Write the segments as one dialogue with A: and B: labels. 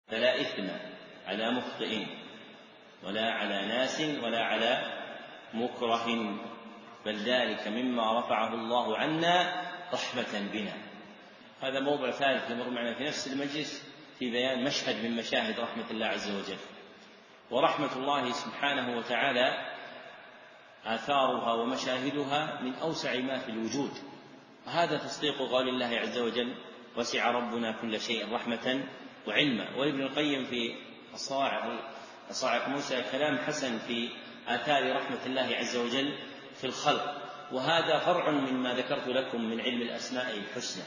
A: فلا إثم على مخطئ ولا على ناس ولا على مكره، بل ذلك مما رفعه الله عنا رحمة بنا. هذا موضع ثالث يمر معنا في نفس المجلس في بيان مشهد من مشاهد رحمة الله عز وجل. ورحمة الله سبحانه وتعالى آثارها ومشاهدها من أوسع ما في الوجود، وهذا تصديق قول الله عز وجل: وسع ربنا كل شيء رحمة وعلما. وابن القيم في صاعق موسى كلام حسن في آثار رحمة الله عز وجل في الخلق، وهذا فرع مما ذكرت لكم من علم الأسماء الحسنى.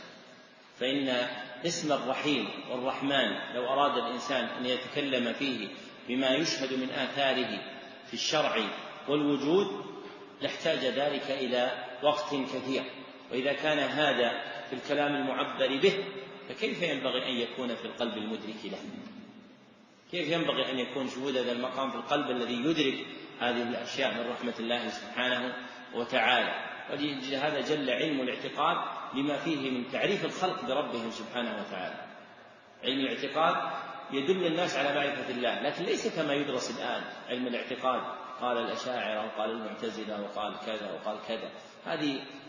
A: فإن اسم الرحيم والرحمن لو أراد الإنسان أن يتكلم فيه بما يشهد من آثاره في الشرع والوجود لاحتاج ذلك إلى وقت كثير، وإذا كان هذا في الكلام المعبر به فكيف ينبغي أن يكون في القلب المدرك له؟ كيف ينبغي أن يكون شهود هذا المقام في القلب الذي يدرك هذه الأشياء من رحمة الله سبحانه وتعالى؟ ولهذا جل علم الاعتقاد لما فيه من تعريف الخلق بربهم سبحانه وتعالى. علم الاعتقاد يدل الناس على معرفة الله، لكن ليس كما يدرس الآن علم الاعتقاد، قال الأشاعرة وقال المعتزلة وقال كذا وقال كذا.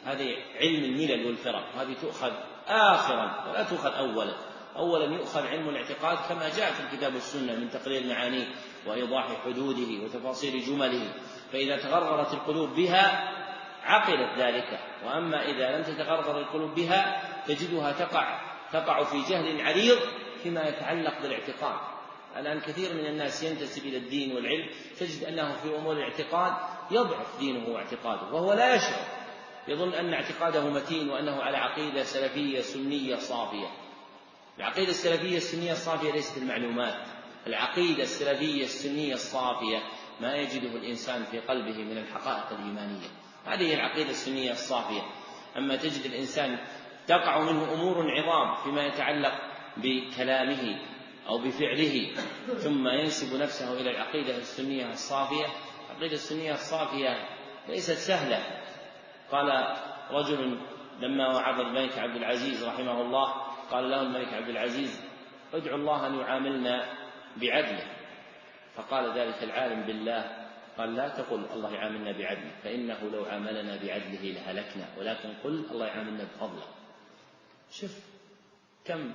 A: هذه علم الملل والفرق، هذه تؤخذ آخرا ولا تؤخذ أولا يؤخذ علم الاعتقاد كما جاء في الكتاب والسنة من تقرير معانيه وإيضاح حدوده وتفاصيل جمله، فإذا تغرغرت القلوب بها عقلت ذلك. وأما إذا لم تتغرغر القلوب بها تجدها تقع في جهل عريض فيما يتعلق بالاعتقاد. الآن كثير من الناس ينتسب إلى الدين والعلم تجد أنه في أمور الاعتقاد يضعف دينه واعتقاده وهو لا يشعر، يظن أن اعتقاده متين وأنه على عقيدة سلفية سنية صافية. العقيدة السلفية السنية الصافية ليست المعلومات، العقيدة السلفية السنية الصافية ما يجده الإنسان في قلبه من الحقائق الإيمانية، هذه العقيدة السنية الصافية. أما تجد الإنسان تقع منه أمور عظام فيما يتعلق بكلامه أو بفعله ثم ينسب نفسه إلى العقيدة السنية الصافية. العقيدة السنية الصافية ليست سهلة. قال رجل لما وعظ الملك عبد العزيز رحمه الله، قال له الملك عبد العزيز: ادعو الله أن يعاملنا بعدله. فقال ذلك العالم بالله، قال: لا تقل الله يعاملنا بعدله، فإنه لو عاملنا بعدله لهلكنا، ولكن قل الله يعاملنا بفضله. شوف كم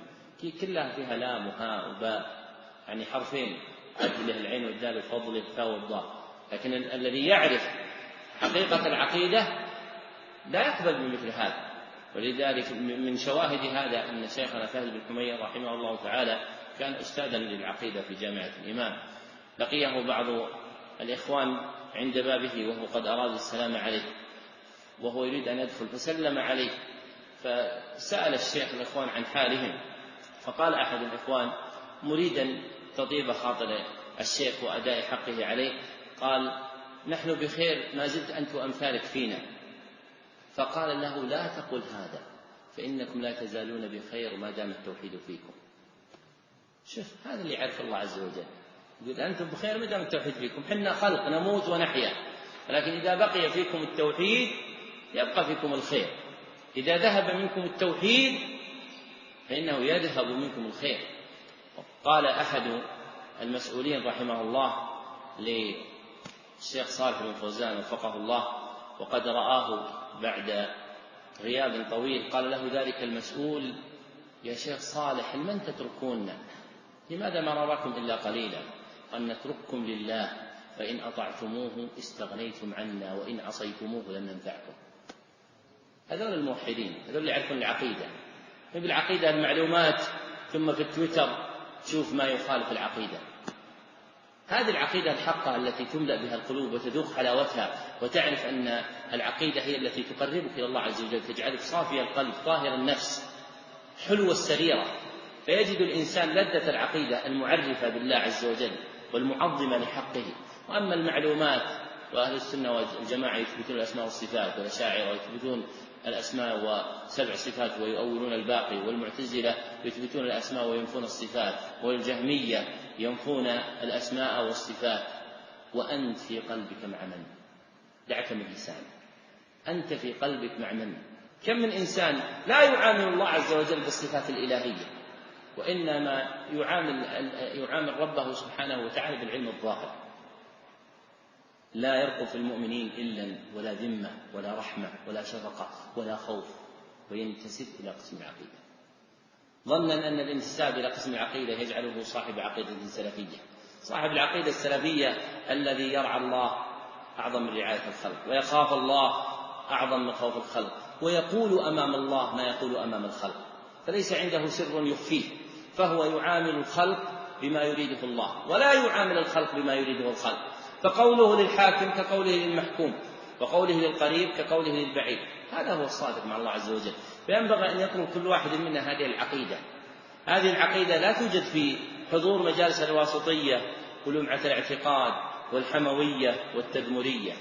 A: كلها فيها لام وهاء وباء، يعني حرفين، عدله العين والدال وفضل الفاء والضاء. لكن الذي يعرف حقيقة العقيدة لا يقبل بمثل هذا. ولذلك من شواهد هذا أن شيخنا فهد بن حمير رحمه الله تعالى كان أستاذا للعقيدة في جامعة الإمام. لقيه بعض الإخوان عند بابه وهو قد أراد السلام عليه وهو يريد أن يدخل، فسلم عليه، فسأل الشيخ الإخوان عن حالهم، فقال أحد الإخوان مريدا تطيب خاطر الشيخ وأداء حقه عليه، قال: نحن بخير ما زلت أنت وأمثالك فينا. فقال له: لا تقل هذا، فإنكم لا تزالون بخير ما دام التوحيد فيكم. شوف هذا اللي يعرف الله عز وجل، يقول أنتم بخير ما دام التوحيد فيكم، حنا خلق نموت ونحيا، ولكن إذا بقي فيكم التوحيد يبقى فيكم الخير. إذا ذهب منكم التوحيد فإنه يذهب منكم الخير. قال أحد المسؤولين رحمه الله للشيخ صالح بن فوزان وفقه الله وقد رآه بعد غياب طويل، قال له ذلك المسؤول: يا شيخ صالح من تتركوننا؟ لماذا ما نراكم إلا قليلا؟ قال: نترككم لله، فإن أطعتموه استغنيتم عنا، وإن عصيتموه لم ننفعكم. هذول الموحدين، هذول اللي يعرفون العقيدة. بالعقيدة المعلومات، ثم في التويتر تشوف ما يخالف العقيدة. هذه العقيدة الحقة التي تملأ بها القلوب وتذوق حلاوتها وتعرف أن العقيدة هي التي تقربك إلى الله عز وجل، تجعلك صافي القلب طاهر النفس حلو السريرة، فيجد الإنسان لذة العقيدة المعرفة بالله عز وجل والمعظمة لحقه. وأما المعلومات، وأهل السنة والجماعة يثبتون الأسماء والصفات، والأشاعرة يثبتون الأسماء وسبع صفات ويؤولون الباقي، والمعتزلة يثبتون الأسماء وينفون الصفات، والجهمية ينفون الأسماء والصفات. وأنت في قلبك مع من؟ دعك من اللسان، أنت في قلبك مع من؟ كم من إنسان لا يعامل الله عز وجل بالصفات الإلهية،
B: وإنما يعامل ربه سبحانه وتعالى بالعلم الظاهر، لا يرقب في المؤمنين إلا ولا ذمة ولا رحمة ولا شفقة ولا خوف، وينتسب إلى قسم العقيدة، ظنا أن الانتساب إلى قسم العقيدة يجعله صاحب عقيدة سلفية. صاحب العقيدة السلفية الذي يرعى الله أعظم من رعاية الخلق، ويخاف الله أعظم من خوف الخلق، ويقول أمام الله ما يقول أمام الخلق، فليس عنده سر يخفيه، فهو يعامل الخلق بما يريده الله ولا يعامل الخلق بما يريده الخلق، فقوله للحاكم كقوله للمحكوم، وقوله للقريب كقوله للبعيد. هذا هو الصادق مع الله عز وجل. فينبغي أن يطلب كل واحد منا هذه العقيدة. هذه العقيدة لا توجد في حضور مجالس الواسطية ولمعة الاعتقاد والحموية والتدمرية.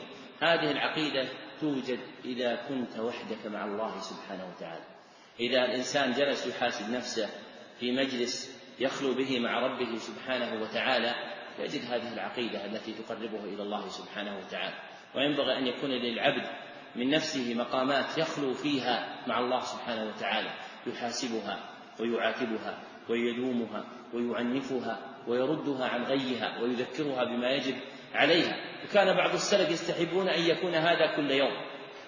B: هذه العقيدة توجد إذا كنت وحدك مع الله سبحانه وتعالى. إذا الإنسان جلس يحاسب نفسه في مجلس يخلو به مع ربه سبحانه وتعالى يجد هذه العقيدة التي تقربه إلى الله سبحانه وتعالى. وينبغي أن يكون للعبد من نفسه مقامات يخلو فيها مع الله سبحانه وتعالى، يحاسبها ويعاتبها ويلومها ويعنفها ويردها عن غيها ويذكرها بما يجب عليها. وكان بعض السلف يستحبون أن يكون هذا كل يوم،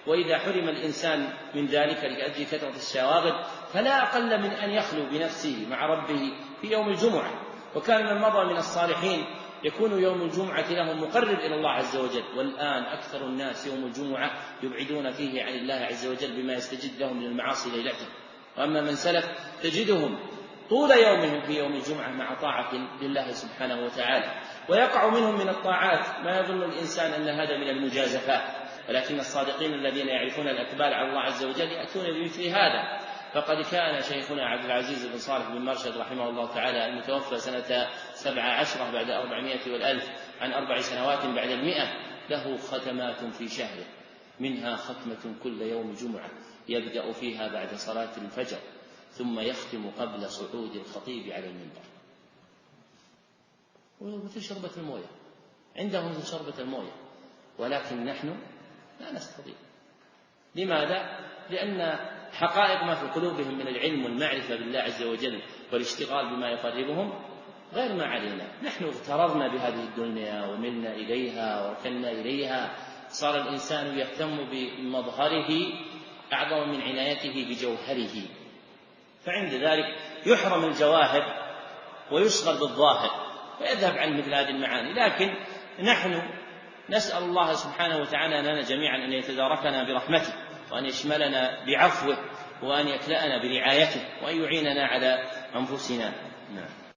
B: وإذا حرم الإنسان من ذلك لأجل كثرة الشواغل فلا أقل من أن يخلو بنفسه مع ربه في يوم الجمعة. وكان من مضى من الصالحين يكون يوم الجمعة لهم مقرب إلى الله عز وجل، والآن أكثر الناس يوم الجمعة يبعدون فيه عن الله عز وجل بما يستجد لهم من المعاصي ليلته. وأما من سلف تجدهم طول يومهم في يوم الجمعة مع طاعة لله سبحانه وتعالى، ويقع منهم من الطاعات ما يظن الإنسان أن هذا من المجازفات، ولكن الصادقين الذين يعرفون الأقبال على الله عز وجل يأتون بمثل هذا. فقد كان شيخنا عبد العزيز بن صالح بن مرشد رحمه الله تعالى المتوفى سنة 17 بعد 400 والألف عن 4 سنوات بعد 100 له ختمات في شهره، منها ختمة كل يوم جمعة يبدأ فيها بعد صلاة الفجر ثم يختم قبل صعود الخطيب على المنبر. ومثل شربة الموية، عندهم مثل شربة الموية، ولكن نحن لا نستطيع. لماذا؟ لأن حقائق ما في قلوبهم من العلم والمعرفة بالله عز وجل والاشتغال بما يقربهم غير ما علينا. نحن اغتررنا بهذه الدنيا وملنا إليها وركنا إليها، صار الإنسان يهتم بمظهره أعظم من عنايته بجوهره، فعند ذلك يحرم الجواهر ويشغل بالظاهر ويذهب عن مثل هذه المعاني. لكن نحن نسأل الله سبحانه وتعالى لنا جميعا أن يتداركنا برحمته، وأن يشملنا بعفوه، وأن يكلأنا برعايته، وأن يعيننا على أنفسنا. نعم.